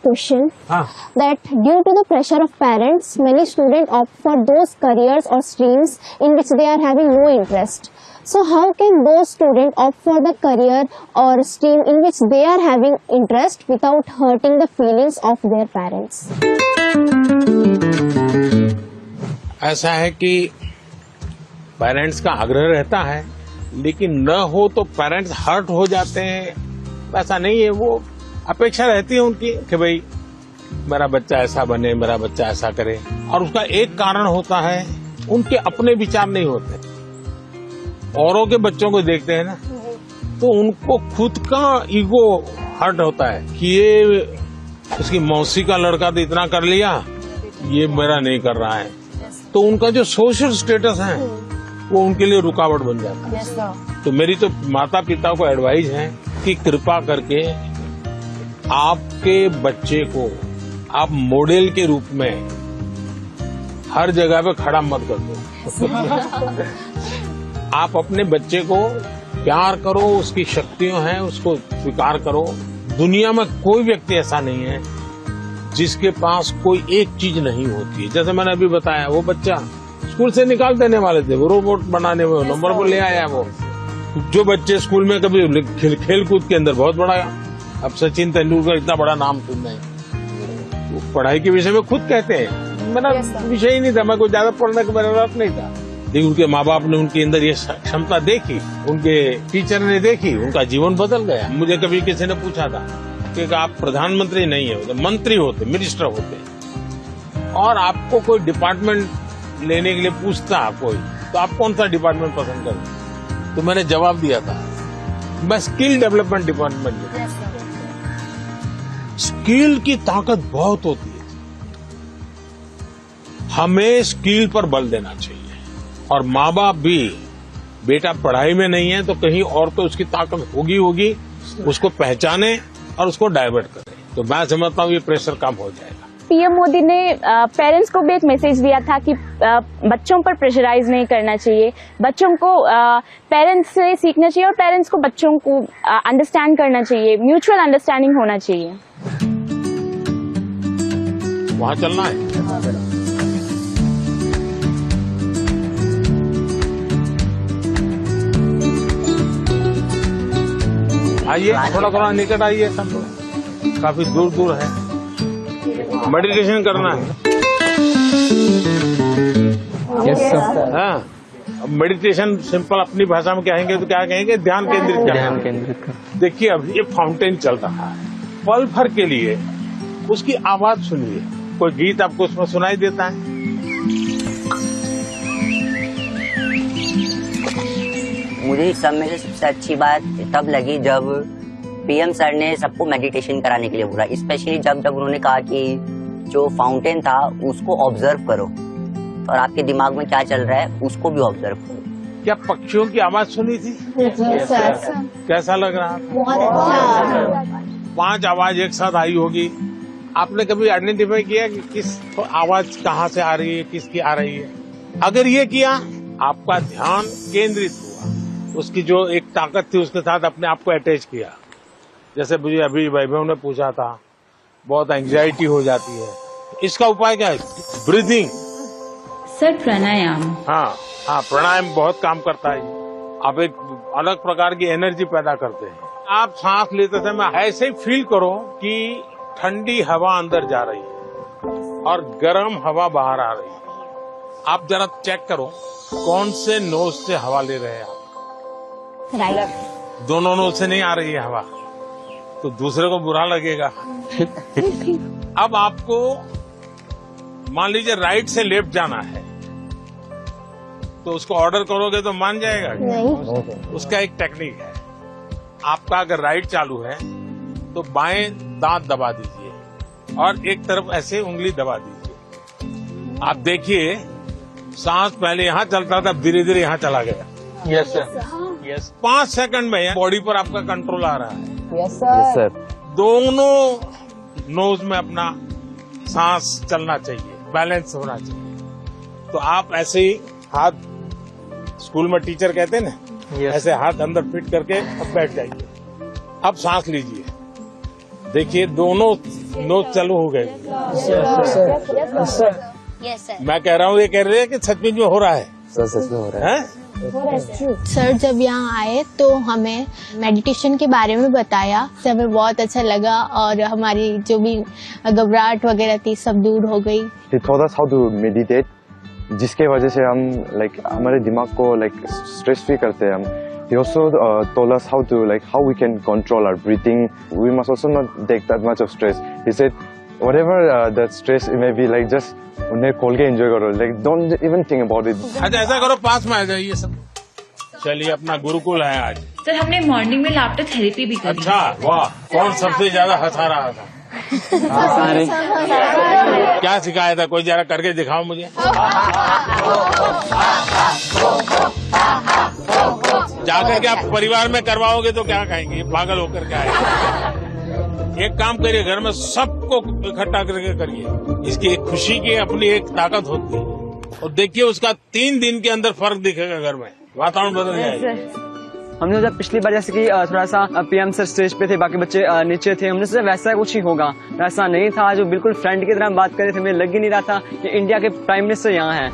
question that due to the pressure of parents, many students opt for those careers or streams in which they are having no interest. So how can those students opt for the career or stream in which they are having interest without hurting the feelings of their parents? ऐसा है कि parents का आग्रह रहता है, लेकिन न हो तो पेरेंट्स हर्ट हो जाते हैं। ऐसा नहीं है, वो अपेक्षा रहती है उनकी कि भाई मेरा बच्चा ऐसा बने, मेरा बच्चा ऐसा करे। और उसका एक कारण होता है, उनके अपने विचार नहीं होते। औरों के बच्चों को देखते हैं ना, तो उनको खुद का ईगो हर्ट होता है कि ये उसकी मौसी का लड़का तो इतना कर लिया, ये मेरा नहीं कर रहा है। तो उनका जो सोशल स्टेटस है वो उनके लिए रुकावट बन जाता है। तो मेरी तो माता पिता को एडवाइस है कि कृपा करके आपके बच्चे को आप मॉडल के रूप में हर जगह पे खड़ा मत कर दो। आप अपने बच्चे को प्यार करो, उसकी शक्तियां हैं उसको स्वीकार करो। दुनिया में कोई व्यक्ति ऐसा नहीं है जिसके पास कोई एक चीज नहीं होती है। जैसे मैंने अभी बताया, वो बच्चा स्कूल से निकाल देने वाले थे, वो रोबोट बनाने में नंबर पर ले आया। वो जो बच्चे स्कूल में कभी खेल कूद के अंदर बहुत बड़ा, अब सचिन तेंदुलकर इतना बड़ा नाम सुन रहे हैं, वो पढ़ाई के विषय में खुद कहते हैं मेरा विषय ही नहीं था, मैं कुछ ज्यादा पढ़ने का मेरा रस नहीं था। लेकिन उनके माँ बाप ने उनके अंदर ये क्षमता देखी, उनके टीचर ने देखी, उनका जीवन बदल गया। मुझे कभी किसी ने पूछा था कि आप प्रधानमंत्री नहीं है, तो मंत्री होते, मिनिस्टर होते, और आपको कोई डिपार्टमेंट लेने के लिए पूछता कोई, तो आप कौन सा डिपार्टमेंट पसंद करें? तो मैंने जवाब दिया था, मैं स्किल डेवलपमेंट डिपार्टमेंट। स्किल की ताकत बहुत होती है, हमें स्किल पर बल देना चाहिए। और माँ बाप भी, बेटा पढ़ाई में नहीं है तो कहीं और तो उसकी ताकत होगी, उसको पहचाने और उसको डाइवर्ट करें। तो मैं समझता हूँ ये प्रेशर कम हो जाएगा। पीएम मोदी ने पेरेंट्स को भी एक मैसेज दिया था कि बच्चों पर प्रेशराइज नहीं करना चाहिए, बच्चों को पेरेंट्स से सीखना चाहिए और पेरेंट्स को बच्चों को अंडरस्टैंड करना चाहिए, म्यूचुअल अंडरस्टैंडिंग होना चाहिए। वहाँ चलना है। आइए, थोड़ा निकट आइए, सब लोग काफी दूर दूर है। मेडिटेशन करना है। Yes sir. हाँ, मेडिटेशन सिंपल अपनी भाषा में कहेंगे तो क्या कहेंगे? ध्यान केंद्रित करना। ध्यान केंद्रित कर। देखिए, अब ये फाउंटेन चल रहा है, पल भर के लिए उसकी आवाज सुनिए। कोई गीत आपको उसमें सुनाई देता है? मुझे इस सब में से सबसे अच्छी बात तब लगी जब पीएम सर ने सबको मेडिटेशन कराने के लिए बोला, स्पेशली जब उन्होंने कहा कि जो फाउंटेन था उसको ऑब्जर्व करो और आपके दिमाग में क्या चल रहा है उसको भी ऑब्जर्व करो। क्या पक्षियों की आवाज सुनी थी? कैसा लग रहा? बहुत अच्छा। 5 आवाज एक साथ आई होगी। आपने कभी आइडेंटिफाई किया कि किस आवाज कहाँ से आ रही है, किसकी आ रही है? अगर ये किया, आपका ध्यान केंद्रित हुआ, उसकी जो एक ताकत थी उसके साथ अपने आप को अटैच किया। जैसे मुझे अभी वैभव ने पूछा था, बहुत एंजाइटी हो जाती है, इसका उपाय क्या है? ब्रीथिंग। सर प्राणायाम। हाँ, प्राणायाम बहुत काम करता है। आप एक अलग प्रकार की एनर्जी पैदा करते हैं। आप सांस लेते समय ऐसे ही फील करो कि ठंडी हवा अंदर जा रही है और गर्म हवा बाहर आ रही है। आप जरा चेक करो कौन से नोज से हवा ले रहे हैं आप। राइट। दोनों नोज से नहीं आ रही है हवा तो दूसरे को बुरा लगेगा। अब आपको मान लीजिए राइट से लेफ्ट जाना है तो उसको ऑर्डर करोगे तो मान जाएगा? नहीं। उसका एक टेक्निक है। आपका अगर राइट चालू है तो बाएं दांत दबा दीजिए और एक तरफ ऐसे उंगली दबा दीजिए। आप देखिए सांस पहले यहाँ चलता था, धीरे धीरे यहाँ चला गया। Yes sir. यस, 5 सेकंड में बॉडी पर आपका कंट्रोल आ रहा है। Yes sir. दोनों नोज में अपना सांस चलना चाहिए, बैलेंस होना चाहिए। तो आप ऐसे ही हाथ, स्कूल में टीचर कहते हैं ना, ऐसे हाथ अंदर फिट करके अब बैठ जाइए। अब सांस लीजिए। देखिए दोनों नोट चालू हो गए। Yes, sir. मैं कह रहा हूँ, ये कह रहे हैं कि सचमुच में हो रहा है, सर सच में हो रहा है। हैं? सर जब यहाँ आए तो हमें मेडिटेशन के बारे में बताया, तो हमें बहुत अच्छा लगा और हमारी जो भी घबराहट वगैरह थी सब दूर हो गई। He taught us how to meditate, जिसके वजह से हम हमारे दिमाग को स्ट्रेस फ्री करते हैं हम। He also told us how we can control our breathing. We must also not take that much of stress. He said, whatever that stress it may be, just उन्हें खोल के enjoy करो, don't even think about it. अच्छा ऐसा करो, पास में आ जाइए सब। चलिए, अपना गुरुकुल है आज। सर हमने मॉर्निंग में लाफ्टर थेरेपी भी करी। अच्छा, वाह, कौन सबसे ज्यादा हंसा रहा था? क्या सिखाया था? कोई जरा करके दिखाओ मुझे। जाकर के आप परिवार में करवाओगे तो क्या कहेंगे, पागल होकर के आए। एक काम करिए, घर में सबको इकट्ठा करके करिए। इसकी एक खुशी की अपनी एक ताकत होती है, और देखिए उसका 3 दिन के अंदर फर्क दिखेगा, घर में वातावरण बदल जाएगा। हमने जब पिछली बार जैसे कि थोड़ा सा पीएम सर स्टेज पे थे, बाकी बच्चे नीचे थे, हमने सोचा वैसा कुछ ही होगा, वैसा नहीं था। जो बिल्कुल फ्रेंड की तरह बात कर रहे थे, हमें लग ही नहीं रहा था कि इंडिया के प्राइम मिनिस्टर यहाँ हैं।